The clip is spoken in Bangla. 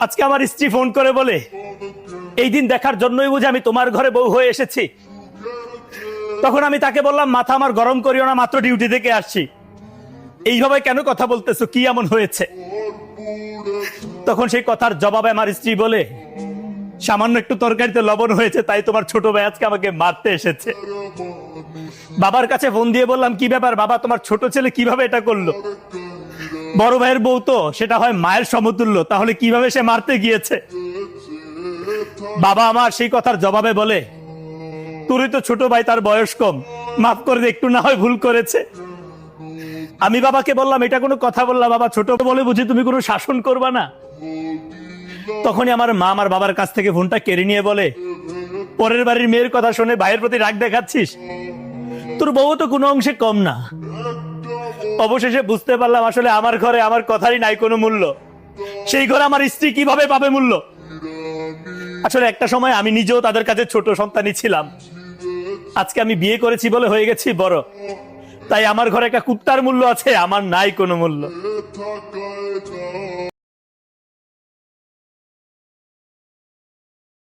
আজকে আমার স্ত্রী ফোন করে বলে, এই দিন দেখার জন্যই বুঝি আমি তোমার ঘরে বউ হয়ে এসেছি। তখন আমি তাকে বললাম, মাথা আমার গরম করিও না, মাত্র ডিউটি থেকে আসছি, এইভাবে কেন কথা বলতেছো, কি এমন হয়েছে? তখন সেই কথার জবাবে আমার স্ত্রী বলে, সামান্য একটু তরকারিতে লবণ হয়েছে, তাই তোমার ছোট ভাই আজকে আমাকে মারতে এসেছে। বাবার কাছে ফোন দিয়ে বললাম, কি ব্যাপার বাবা, তোমার ছোট ছেলে কিভাবে এটা করলো? বড় ভাইয়ের বউ তো সেটা হয় মায়ের সমতুল্য, তাহলে কিভাবে সে মারতে গিয়েছে? বাবা আমার সেই কথার জবাবে বলে, তোরই তো ছোট ভাই, তার বয়স কম, মাফ করে দে, একটু না হয় ভুল করেছে। আমি বাবাকে বললাম, এটা কোনো কথা বললাম বাবা, ছোট বলে বুঝি তুমি কোনো শাসন করবা না? তখনই আমার মা আমার বাবার কাছ থেকে ফোনটা কেড়ে নিয়ে বলে, পরের বাড়ির মেয়ের কথা শুনে ভাইয়ের প্রতি রাগ দেখাচ্ছিস? তোর বউ তো কোনো অংশে কম না। অবশেষে বুঝতে পারলাম আসলে আমার ঘরে আমার কথারই নাই কোনো মূল্য, সেই ঘরে আমার স্ত্রী কিভাবে পাবে মূল্য। আসলে একটা সময় আমি নিজেও তাদের কাছে ছোট সন্তানই ছিলাম। আজকে আমি বিয়ে করেছি বলে হয়ে গেছি বড়, তাই আমার ঘরে একটা কুত্তার মূল্য আছে, আমার নাই কোনো মূল্য।